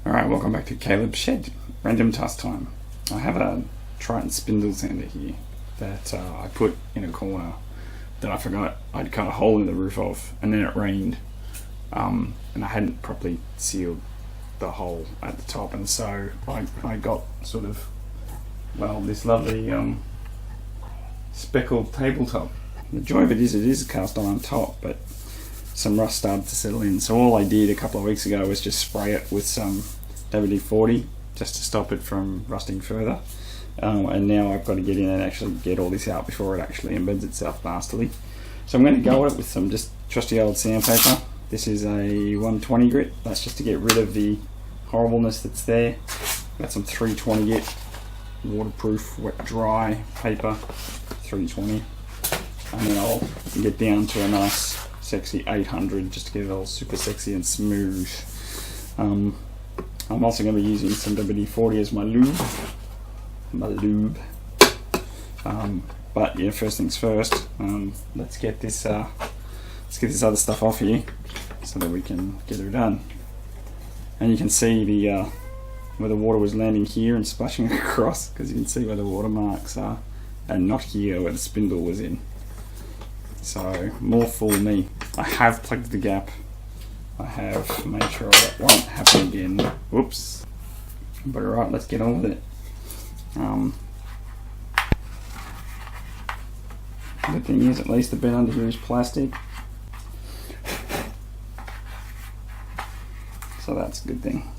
Alright, welcome back to Caleb's Shed. Random task time. I have a TRITON spindle sander here that I put in a corner that I forgot I'd cut a hole in the roof of, and then it rained and I hadn't properly sealed the hole at the top, and so I got sort of, well, this lovely speckled tabletop. The joy of it is a cast iron top, but some rust started to settle in, so all I did a couple of weeks ago was just spray it with some WD-40 just to stop it from rusting further, and now I've got to get in and actually get all this out before it actually embeds itself nastily. So I'm going to go at it with some just trusty old sandpaper. This is a 120 grit. That's just to get rid of the horribleness that's there. Got some 320 grit waterproof wet dry paper, 320, and then I'll get down to a nice sexy 800 just to get it all super sexy and smooth. I'm also going to be using some WD-40 as my lube. But yeah, first things first, let's get this other stuff off here so that we can get her done. And you can see the where the water was landing here and splashing across, because you can see where the watermarks are, and not here where the spindle was in. So more fool me. I have plugged the gap. I have made sure that won't happen again. Whoops. But alright, let's get on with it. The thing is, at least the bed under here is plastic, so that's a good thing.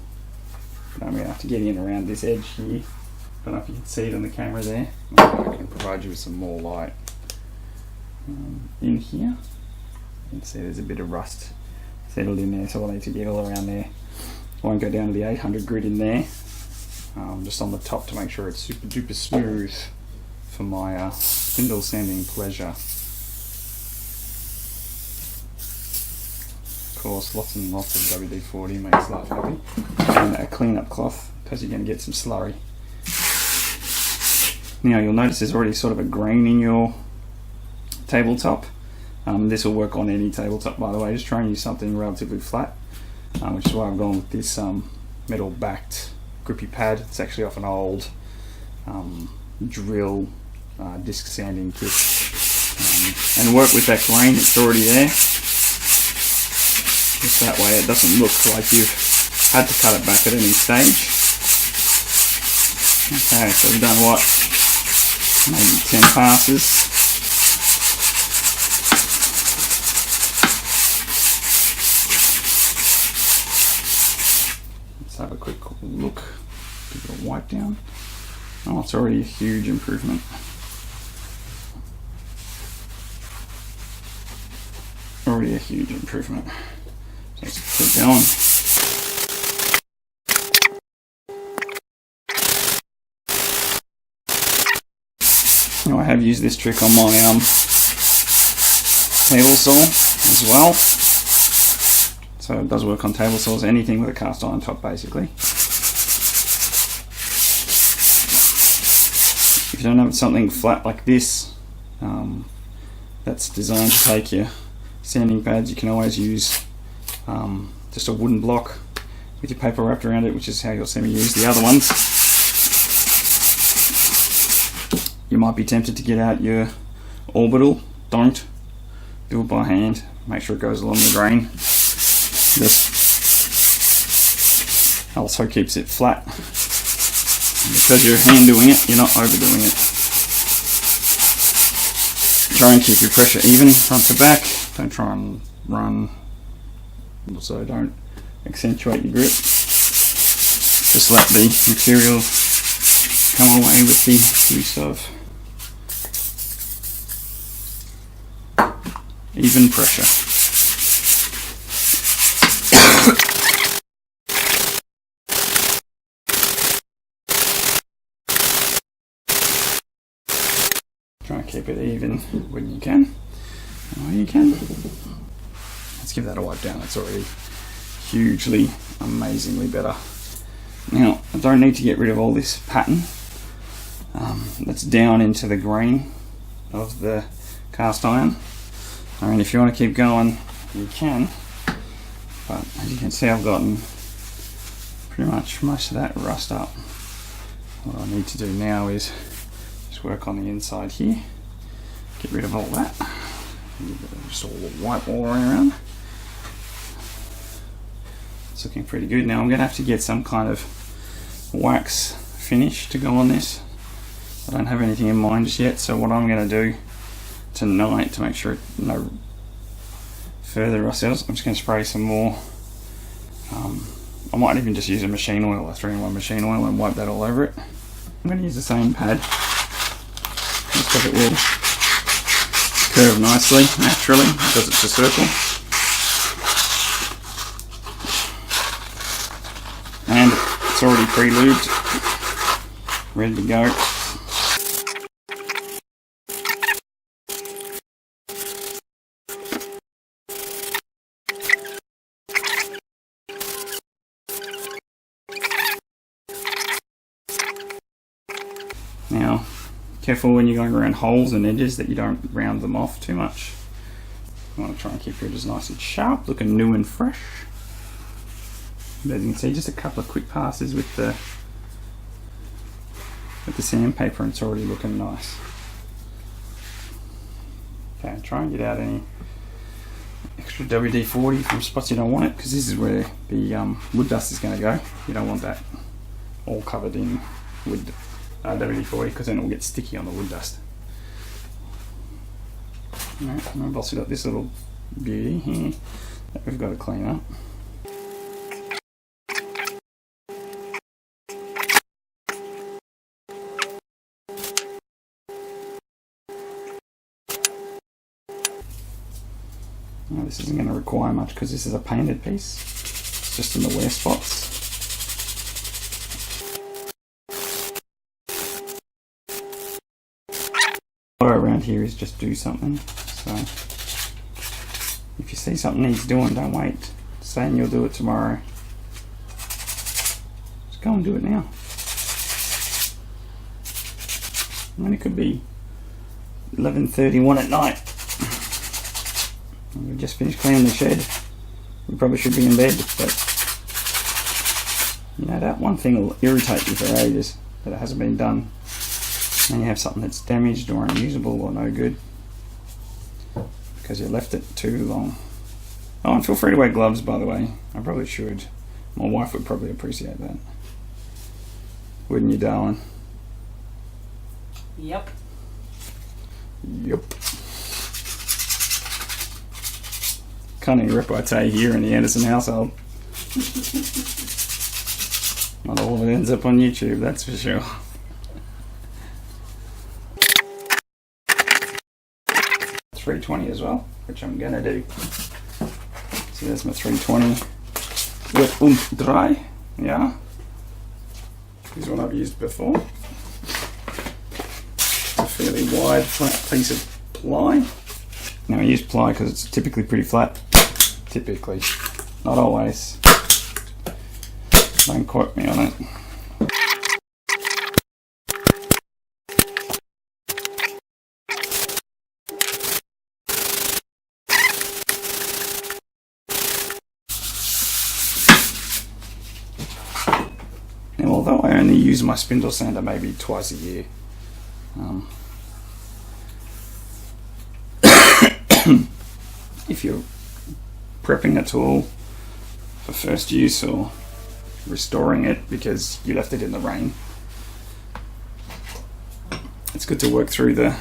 But I'm going to have to get in around this edge here. I don't know if you can see it on the camera there. Maybe I can provide you with some more light. In here, you can see there's a bit of rust settled in there, so I'll need to get all around there. I won't go down to the 800 grit in there, just on the top to make sure it's super duper smooth for my spindle sanding pleasure. Of course, lots and lots of WD-40 makes life happy, and a clean up cloth because you're going to get some slurry. Now you'll notice there's already sort of a grain in your tabletop. This will work on any tabletop, by the way. Just try and use something relatively flat, which is why I've gone with this metal backed grippy pad. It's actually off an old drill disc sanding kit, and work with that grain that's already there. Just that way it doesn't look like you've had to cut it back at any stage. Okay, so we've done what? Maybe 10 passes. Let's have a quick look. Give it a wipe down. Oh, it's already a huge improvement. Already a huge improvement. So let's keep going. Now I have used this trick on my table saw as well. So it does work on table saws, anything with a cast iron top basically. If you don't have something flat like this that's designed to take your sanding pads, you can always use just a wooden block with your paper wrapped around it, which is how you'll see me use the other ones. You might be tempted to get out your orbital. Don't. Do it by hand. Make sure it goes along the grain. This also keeps it flat. Because you're hand doing it, you're not overdoing it. Try and keep your pressure even front to back. Don't try and run. Also don't accentuate your grip. Just let the material come away with the use of even pressure. Try and keep it even when you can. When you can. Let's give that a wipe down. It's already hugely, amazingly better. Now, I don't need to get rid of all this pattern that's down into the grain of the cast iron. I mean, if you want to keep going, you can, but as you can see, I've gotten pretty much most of that rust up. What I need to do now is just work on the inside here, get rid of all that, just all the white all around. It's looking pretty good. Now I'm going to have to get some kind of wax finish to go on this. I don't have anything in mind just yet, so what I'm going to do tonight to make sure no further rust cells, I'm just going to spray some more. I might even just use a machine oil, a 3-in-1 machine oil, and wipe that all over it. I'm going to use the same pad just because it will curve nicely, naturally, because it's a circle. And it's already pre-lubed, ready to go. Now, careful when you're going around holes and edges that you don't round them off too much. You want to try and keep your edges nice and sharp, looking new and fresh. But as you can see, just a couple of quick passes with the sandpaper and it's already looking nice. Okay, try and get out any extra WD-40 from spots you don't want it, because this is where the wood dust is going to go. You don't want that all covered in wood WD-40, because then it will get sticky on the wood dust. Alright, and I've also got this little beauty here that we've got to clean up. Now this isn't going to require much because this is a painted piece. It's just in the wear spots. Around here is just do something. So if you see something needs doing, don't wait saying you'll do it tomorrow. Just go and do it now. I mean, it could be 11:31 at night. We just finished cleaning the shed. We probably should be in bed, but you know, that one thing will irritate you for ages that it hasn't been done. And you have something that's damaged or unusable or no good because you left it too long. Oh, and feel free to wear gloves, by the way. I probably should. My wife would probably appreciate that. Wouldn't you, darling? Yep. Yep. Cunning repartee here in the Anderson household. Not all of it ends up on YouTube, that's for sure. .320 as well, which I'm gonna do. So there's my .320 wet und dry. Yeah, this is what I've used before. It's a fairly wide flat piece of ply. Now I use ply because it's typically pretty flat. Typically, not always. Don't quote me on it. Now, although I only use my spindle sander maybe twice a year, if you're prepping a tool for first use or restoring it because you left it in the rain, it's good to work through the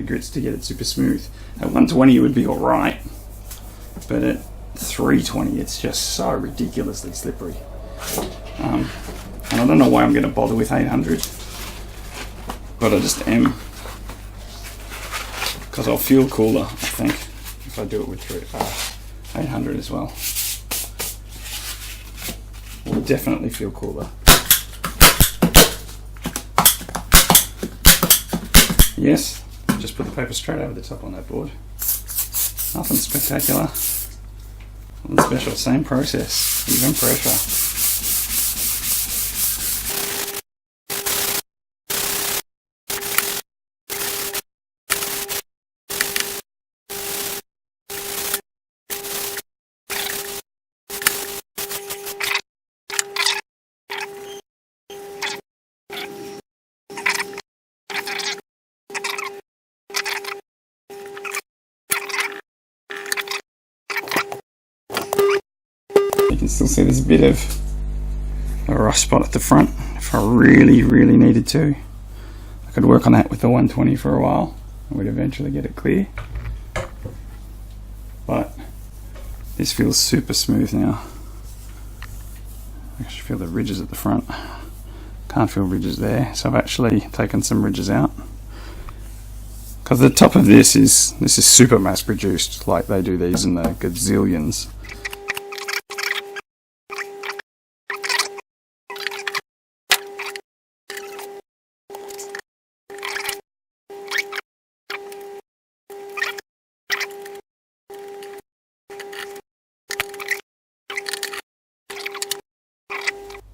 grits to get it super smooth. At 120 it would be alright, but at 320 it's just so ridiculously slippery. And I don't know why I'm going to bother with 800, but I just am, because I'll feel cooler, I think, if I do it with 800 as well. Will definitely feel cooler. Yes, just put the paper straight over the top on that board. Nothing spectacular, nothing special, same process, even pressure. can still see there's a bit of a rust spot at the front. If I really needed to, I could work on that with the 120 for a while and would eventually get it clear. But this feels super smooth now. I can feel the ridges at the front. Can't feel ridges there, so I've actually taken some ridges out. Because the top of this is super mass produced, like they do these in the gazillions.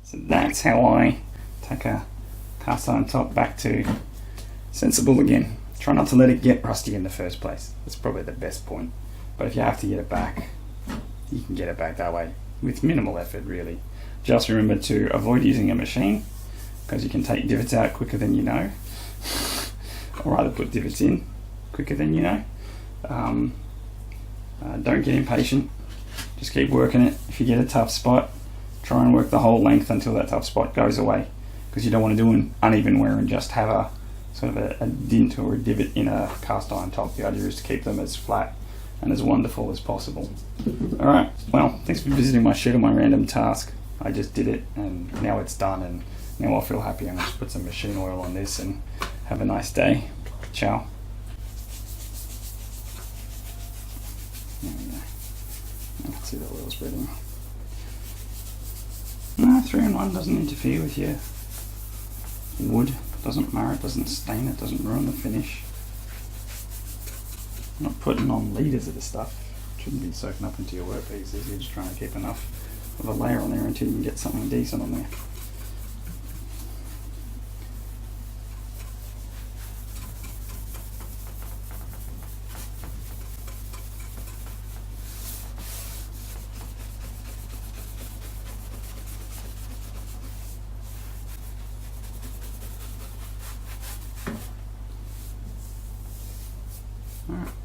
So that's how I take a cast iron top back to sensible again. Try not to let it get rusty in the first place. That's probably the best point. But if you have to get it back, you can get it back that way with minimal effort, really. Just remember to avoid using a machine, because you can take divots out quicker than you know, or rather put divots in quicker than you know. Don't get impatient. Just keep working it. If you get a tough spot, try and work the whole length until that tough spot goes away, because you don't want to do an uneven wear and just have a sort of a dint or a divot in a cast iron top. The idea is to keep them as flat and as wonderful as possible. Alright, well, thanks for visiting my shed on my random task. I just did it and now it's done, and now I feel happy. I'm going to put some machine oil on this and have a nice day. Ciao. There we go. I can see the oil spreading. No, 3-in-1 doesn't interfere with your wood. Doesn't mar it, doesn't stain it, doesn't ruin the finish. I'm not putting on litres of the stuff. It shouldn't be soaking up into your workpieces. You're just trying to keep enough of a layer on there until you can get something decent on there. Alright.